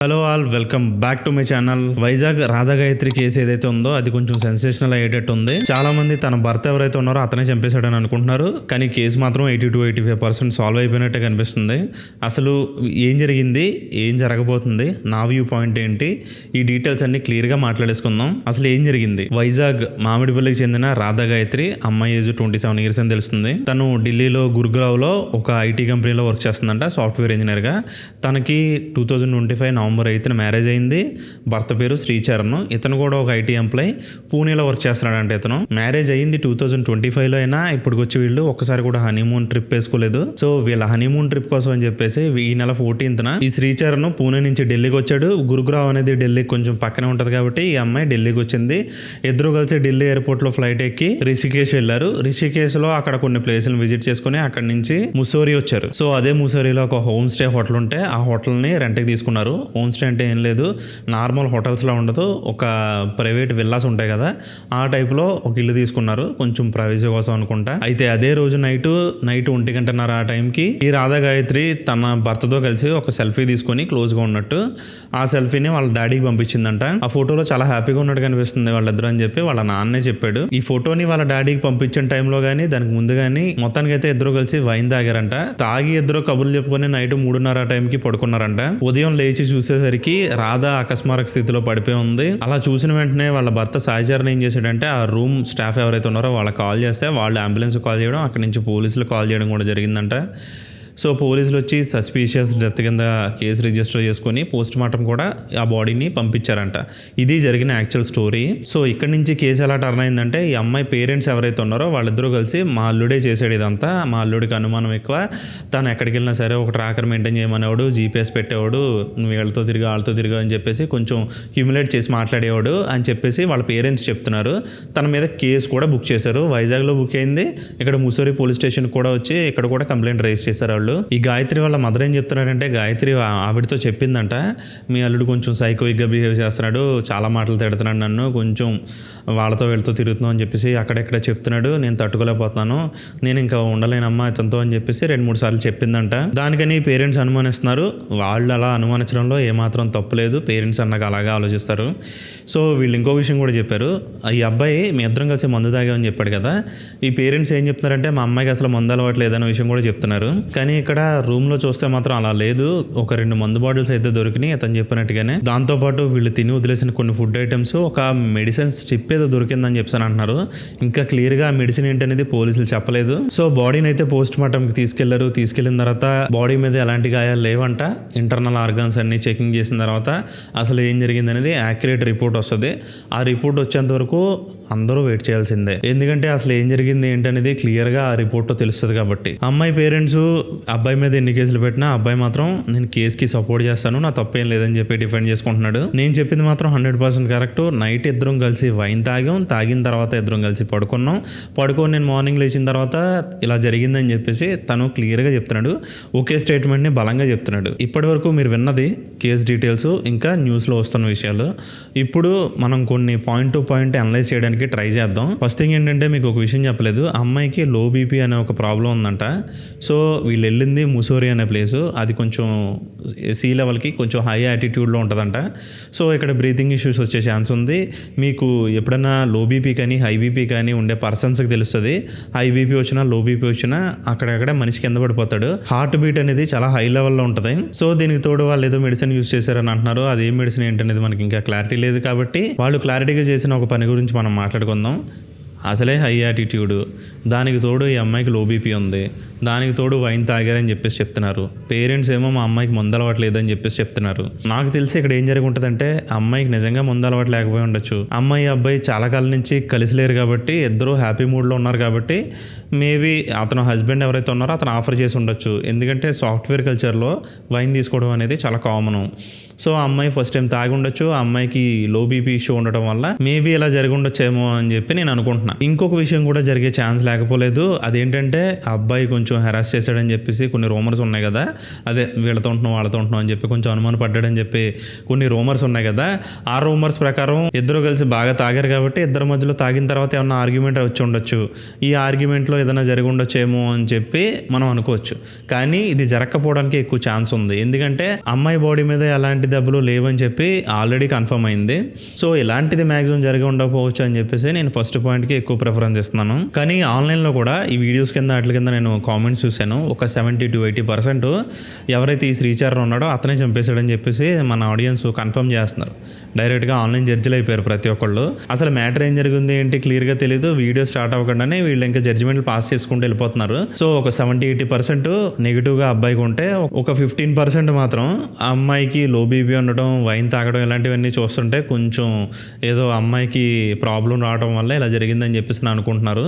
Hello all, welcome back to my channel. Vizag Radhagayatri case ఏదైతే ఉందో అది కొంచెం సెన్సేషనల్ అయ్యేటట్టు ఉంది. చాలా మంది తన భర్త ఎవరైతే ఉన్నారో అతనే చంపేశాడని అనుకుంటున్నారు, కానీ కేసు మాత్రం 80-85% సాల్వ్ అయిపోయినట్టే కనిపిస్తుంది. అసలు ఏం జరిగింది, ఏం జరగబోతుంది, నా వ్యూ పాయింట్ ఏంటి, ఈ డీటెయిల్స్ అన్ని క్లియర్గా మాట్లాడేసుకుందాం. అసలు ఏం జరిగింది? వైజాగ్ మామిడిపల్లికి చెందిన రాధాగాయత్రి, అమ్మాయి ఏజ్ 27 years అని తెలుస్తుంది. తను ఢిల్లీలో గుర్గావ్లో ఒక ఐటీ కంపెనీలో వర్క్ చేస్తుందంట, సాఫ్ట్వేర్ ఇంజనీర్గా. తనకి 2025 November 8న మ్యారేజ్ అయింది. భర్త పేరు శ్రీచరణ్. ఇతను కూడా ఒక ఐటీ ఎంప్లాయ్, పూణేలో వర్క్ చేస్తున్నాడంటే. ఇతను మ్యారేజ్ అయింది 2025లో అయినా ఇప్పటికి వచ్చి వీళ్ళు ఒక్కసారి కూడా హనీమూన్ ట్రిప్ వేసుకోలేదు. సో వీళ్ళ హనీమూన్ ట్రిప్ కోసం అని చెప్పేసి ఈ నెల 14న ఈ శ్రీచరణ్ పూణే నుంచి ఢిల్లీకి వచ్చాడు. గురుగ్రావ్ అనేది ఢిల్లీకి కొంచెం పక్కనే ఉంటది కాబట్టి ఈ అమ్మాయి ఢిల్లీకి వచ్చింది. ఇద్దరు కలిసి ఢిల్లీ ఎయిర్పోర్ట్ లో ఫ్లైట్ ఎక్కి రిషికేశ్ వెళ్లారు. రిషికేశ్ లో అక్కడ కొన్ని ప్లేసులను విజిట్ చేసుకుని అక్కడ నుంచి ముస్సోరీ వచ్చారు. సో అదే ముస్సోరీలో ఒక హోమ్ స్టే హోటల్ ఉంటే ఆ హోటల్ ని రెంట్కి తీసుకున్నారు. హోమ్ స్టే అంటే ఏం లేదు, నార్మల్ హోటల్స్లో ఉండదు, ఒక ప్రైవేట్ విల్లాస్ ఉంటాయి కదా, ఆ టైప్లో ఒక ఇల్లు తీసుకున్నారు, కొంచెం ప్రైవసీ కోసం అనుకుంటా. అయితే అదే రోజు నైట్ 1:30 ఆ టైంకి ఈ రాధాగాయత్రి తన భర్తతో కలిసి ఒక సెల్ఫీ తీసుకొని క్లోజ్గా ఉన్నట్టు ఆ సెల్ఫీని వాళ్ళ డాడీకి పంపించిందంట. ఆ ఫోటోలో చాలా హ్యాపీగా ఉన్నట్టు కనిపిస్తుంది వాళ్ళిద్దరు అని చెప్పి వాళ్ళ నాన్నే చెప్పాడు. ఈ ఫోటోని వాళ్ళ డాడీకి పంపించిన టైంలో కానీ దానికి ముందు కానీ మొత్తానికి అయితే ఇద్దరు కలిసి వైన్ తాగారంట. తాగి ఇద్దరు కబుర్లు చెప్పుకొని నైట్ 3:30 ఆ టైంకి పడుకున్నారంట. ఉదయం లేచి చూసేసరికి రాధ అకస్మారక స్థితిలో పడిపోయి ఉంది. అలా చూసిన వెంటనే వాళ్ళ భర్త సాయిచరణ్ ఏం చేశాడంటే ఆ రూమ్ స్టాఫ్ ఎవరైతే ఉన్నారో వాళ్ళకి కాల్ చేస్తే వాళ్ళు అంబులెన్స్ కాల్ చేయడం, అక్కడి నుంచి పోలీసులు కాల్ చేయడం కూడా జరిగిందంట. సో పోలీసులు వచ్చి సస్పీషియస్ డెత్ కింద కేసు రిజిస్టర్ చేసుకొని పోస్ట్ మార్టం కూడా ఆ బాడీని పంపించారంట. ఇది జరిగిన యాక్చువల్ స్టోరీ. సో ఇక్కడి నుంచి కేసు ఎలా టర్న్ అయిందంటే ఈ అమ్మాయి పేరెంట్స్ ఎవరైతే ఉన్నారో వాళ్ళిద్దరూ కలిసి మా అల్లుడే చేసాడు ఇదంతా, మా అల్లుడికి అనుమానం ఎక్కువ, తను ఎక్కడికి వెళ్ళినా సరే ఒక ట్రాకర్ మెయింటైన్ చేయమనేవాడు, జీపీఎస్ పెట్టేవాడు, నువ్వు వీళ్ళతో తిరిగా వాళ్ళతో తిరిగా అని చెప్పేసి కొంచెం హ్యూమిలేట్ చేసి మాట్లాడేవాడు అని చెప్పేసి వాళ్ళ పేరెంట్స్ చెప్తున్నారు. తన మీద కేసు కూడా బుక్ చేశారు. వైజాగ్లో బుక్ అయింది. ఇక్కడ ముస్సోరీ పోలీస్ స్టేషన్ కూడా వచ్చి ఇక్కడ కూడా కంప్లైంట్ రైజ్ చేశారు వాళ్ళు. ఈ గాయత్రి వాళ్ళ మదర్ ఏం చెప్తున్నారంటే, గాయత్రి ఆవిడతో చెప్పిందంట, మీ అల్లుడు కొంచెం సైకోయిక్గా బిహేవ్ చేస్తున్నాడు, చాలా మాటలు తిడుతున్నాడు, నన్ను కొంచెం వాళ్ళతో వీళ్ళతో తిరుగుతున్నావు అని చెప్పేసి అక్కడెక్కడ చెప్తున్నాడు, నేను తట్టుకోలేకపోతున్నాను, నేను ఇంకా ఉండలేనమ్మా ఇతనితో అని చెప్పేసి 2-3 సార్లు చెప్పిందంట. దానికని పేరెంట్స్ అనుమానిస్తున్నారు. వాళ్ళు అలా అనుమానించడంలో ఏమాత్రం తప్పులేదు, పేరెంట్స్ అన్నాక అలాగా ఆలోచిస్తారు. సో వీళ్ళు ఇంకో విషయం కూడా చెప్పారు. ఈ అబ్బాయి మీ ఇద్దరం కలిసి మందు తాగామని చెప్పాడు కదా, ఈ పేరెంట్స్ ఏం చెప్తున్నారంటే మా అమ్మాయికి అసలు మందు అలవాట్లేదు అనే విషయం కూడా చెప్తున్నారు. కానీ ఇక్కడ రూమ్లో చూస్తే మాత్రం అలా లేదు. ఒక 2 మందు బాటిల్స్ అయితే దొరికినాయి అతను చెప్పినట్టుగానే. దాంతోపాటు వీళ్ళు తిని వదిలేసిన కొన్ని ఫుడ్ ఐటమ్స్, ఒక మెడిసిన్ స్ట్రిప్ ఏదో దొరికిందని చెప్పాను అంటున్నారు. ఇంకా క్లియర్గా మెడిసిన్ ఏంటనేది పోలీసులు చెప్పలేదు. సో బాడీని అయితే పోస్ట్ మార్టంకి తీసుకెళ్లారు. తీసుకెళ్లిన తర్వాత బాడీ మీద ఎలాంటి గాయాలు లేవంట. ఇంటర్నల్ ఆర్గాన్స్ అన్ని చెకింగ్ చేసిన తర్వాత అసలు ఏం జరిగింది అనేది యాక్యురేట్ రిపోర్ట్ వస్తుంది. ఆ రిపోర్ట్ వచ్చేంత వరకు అందరూ వెయిట్ చేయాల్సిందే, ఎందుకంటే అసలు ఏం జరిగింది ఏంటనేది క్లియర్గా ఆ రిపోర్ట్లో తెలుస్తుంది కాబట్టి. అమ్మాయి పేరెంట్స్ అబ్బాయి మీద ఎన్ని కేసులు పెట్టినా అబ్బాయి మాత్రం నేను కేసుకి సపోర్ట్ చేస్తాను, నా తప్పేం లేదని చెప్పి డిఫెండ్ చేసుకుంటున్నాడు. నేను చెప్పింది మాత్రం 100% కరెక్ట్. నైట్ ఇద్దరం కలిసి వైన్ తాగాం, తాగిన తర్వాత ఇద్దరం కలిసి పడుకొని నేను మార్నింగ్ లేచిన తర్వాత ఇలా జరిగిందని చెప్పేసి తను క్లియర్గా చెప్తున్నాడు. ఒకే స్టేట్మెంట్ని బలంగా చెప్తున్నాడు. ఇప్పటి వరకు మీరు విన్నది కేసు డీటెయిల్స్, ఇంకా న్యూస్లో వస్తున్న విషయాలు. ఇప్పుడు మనం కొన్ని పాయింట్ టు పాయింట్ అనలైజ్ చేయడానికి ట్రై చేద్దాం. ఫస్ట్ థింగ్ ఏంటంటే, మీకు ఒక విషయం చెప్పలేదు, అమ్మాయికి లో బీపీ అనే ఒక ప్రాబ్లం ఉందంట. సో వీళ్ళు వెళ్ళింది ముస్సోరీ అనే ప్లేసు, అది కొంచెం సీ లెవెల్కి కొంచెం హై యాటిట్యూడ్లో ఉంటుందంట. సో ఇక్కడ బ్రీతింగ్ ఇష్యూస్ వచ్చే ఛాన్స్ ఉంది. మీకు ఎప్పుడైనా లో బీపీ కానీ హై బీపీ కానీ ఉండే పర్సన్స్కి తెలుస్తుంది. హై బీపీ వచ్చినా లో బీపీ వచ్చినా అక్కడక్కడ మనిషి కింద పడిపోతాడు. హార్ట్ బీట్ అనేది చాలా హై లెవెల్లో ఉంటుంది. సో దీనికి తోడు వాళ్ళు ఏదో మెడిసిన్ యూస్ చేశారని అంటున్నారు. అది ఏ మెడిసిన్ ఏంటనేది మనకి ఇంకా క్లారిటీ లేదు కాబట్టి వాళ్ళు క్లారిటీగా చేసిన ఒక పని గురించి మనం మాట్లాడుకుందాం. అసలే హై యాటిట్యూడ్, దానికి తోడు ఈ అమ్మాయికి లో బీపీ ఉంది, దానికి తోడు వైన్ తాగారని చెప్పేసి చెప్తున్నారు. పేరెంట్స్ ఏమో మా అమ్మాయికి మందు అలవాటు లేదని చెప్పేసి చెప్తున్నారు. నాకు తెలిసి ఇక్కడ ఏం జరిగి ఉంటుందంటే, అమ్మాయికి నిజంగా మందు అలవాటు లేకపోయి ఉండొచ్చు. అమ్మాయి అబ్బాయి చాలా కాలం నుంచి కలిసి లేరు కాబట్టి, ఇద్దరు హ్యాపీ మూడ్లో ఉన్నారు కాబట్టి మేబీ అతను హస్బెండ్ ఎవరైతే ఉన్నారో అతను ఆఫర్ చేసి ఉండొచ్చు. ఎందుకంటే సాఫ్ట్వేర్ కల్చర్లో వైన్ తీసుకోవడం అనేది చాలా కామన్. సో ఆ అమ్మాయి ఫస్ట్ టైం తాగి ఉండొచ్చు. ఆ అమ్మాయికి లో బీపీ ఇష్యూ ఉండటం వల్ల మేబీ ఇలా జరిగి ఉండొచ్చేమో అని చెప్పి నేను అనుకుంటున్నాను. అనుకుంటున్నా. ఇంకొక విషయం కూడా జరిగే ఛాన్స్ లేకపోలేదు. అదేంటంటే ఆ అబ్బాయి కొంచెం హెరాస్ చేశాడని చెప్పేసి కొన్ని రూమర్స్ ఉన్నాయి కదా, అదే వీళ్ళతో ఉంటున్నాం వాళ్ళతో ఉంటున్నాం అని చెప్పి కొంచెం అనుమాన పడ్డాడని చెప్పి కొన్ని రూమర్స్ ఉన్నాయి కదా. ఆ రూమర్స్ ప్రకారం ఇద్దరు కలిసి బాగా తాగారు కాబట్టి ఇద్దరి మధ్యలో తాగిన తర్వాత ఏమన్నా ఆర్గ్యుమెంట్ వచ్చి ఉండొచ్చు. ఈ ఆర్గ్యుమెంట్లో ఏదైనా జరిగి ఉండొచ్చేమో అని చెప్పి మనం అనుకోవచ్చు. కానీ ఇది జరగకపోవడానికి ఎక్కువ ఛాన్స్ ఉంది. ఎందుకంటే అమ్మాయి బాడీ మీద ఎలాంటి దెబ్బలు లేవని చెప్పి ఆల్రెడీ కన్ఫర్మ్ అయింది. సో ఇలాంటిది మ్యాక్సిమం జరిగి ఉండకపోవచ్చు అని చెప్పేసి నేను ఫస్ట్ పాయింట్కి ఎక్కువ ప్రిఫరెన్స్ ఇస్తున్నాను. కానీ ఆన్లైన్లో కూడా ఈ వీడియోస్ కింద వాటి కింద నేను కామెంట్స్ చూశాను. ఒక 70-80% ఎవరైతే ఈ శ్రీచరణ్ ఉన్నాడో అతనే చంపేశాడని చెప్పేసి మన ఆడియన్స్ కన్ఫర్మ్ చేస్తున్నారు. డైరెక్ట్గా ఆన్లైన్ జడ్జిలు అయిపోయారు ప్రతి ఒక్కళ్ళు. అసలు మ్యాటర్ ఏం జరిగింది ఏంటి క్లియర్గా తెలియదు. వీడియో స్టార్ట్ అవ్వకుండానే వీళ్ళు ఇంకా జడ్జిమెంట్లు పాస్ చేసుకుంటూ వెళ్ళిపోతున్నారు. సో ఒక 70-80% నెగిటివ్గా అబ్బాయికి ఉంటే ఒక 15% మాత్రం ఆ అమ్మాయికి లో బీపీ ఉండడం, వైన్ తాగడం ఇలాంటివన్నీ చూస్తుంటే కొంచెం ఏదో అమ్మాయికి ప్రాబ్లం రావడం వల్ల ఇలా జరిగిందని చెప్పేసి అనుకుంటున్నారు.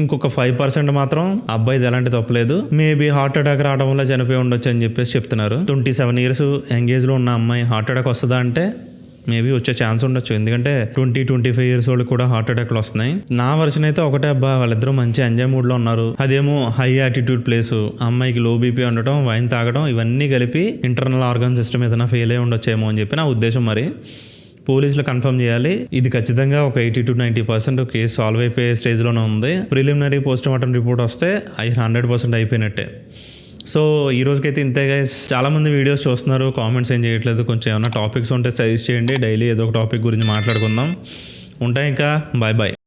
ఇంకొక 5% మాత్రం అబ్బాయిది ఎలాంటి తప్పలేదు, మేబీ హార్ట్ అటాక్ రావడం వల్ల చనిపోయి ఉండొచ్చు అని చెప్పేసి చెప్తున్నారు. 27 years ఎంగేజ్లో ఉన్న అమ్మాయి హార్ట్ అటాక్ వస్తుందా అంటే మేబీ వచ్చే ఛాన్స్ ఉండొచ్చు. ఎందుకంటే 20-25 years వాళ్ళకి కూడా హార్ట్ అటాక్లు వస్తున్నాయి. నా వర్షన్ అయితే ఒకటే, అబ్బా వాళ్ళిద్దరూ మంచి ఎంజాయ్ మూడ్లో ఉన్నారు. అదేమో హై యాటిట్యూడ్ ప్లేస్, అమ్మాయికి లో బీపీ ఉండటం, వైన్ తాగడం ఇవన్నీ కలిపి ఇంటర్నల్ ఆర్గాన్ సిస్టమ్ ఏదైనా ఫెయిల్ అయి ఉండొచ్చేమో అని చెప్పి నా ఉద్దేశం. మరి పోలీసులు కన్ఫర్మ్ చేయాలి. ఇది ఖచ్చితంగా ఒక 80-90% కేసు సాల్వ్ అయిపోయే స్టేజ్లోనే ఉంది. ప్రిలిమినరీ పోస్ట్ మార్టం రిపోర్ట్ వస్తే 100% అయిపోయినట్టే. సో ఈ రోజుకైతే ఇంతే గైస్. చాలా మంది వీడియోస్ చూస్తున్నారు, కామెంట్స్ ఏం చేయట్లేదు. కొంచెం ఏమైనా టాపిక్స్ ఉంటే సజెస్ట్ చేయండి. డైలీ ఏదో ఒక టాపిక్ గురించి మాట్లాడుకుందాం. ఉంటాయి ఇంకా. Bye bye.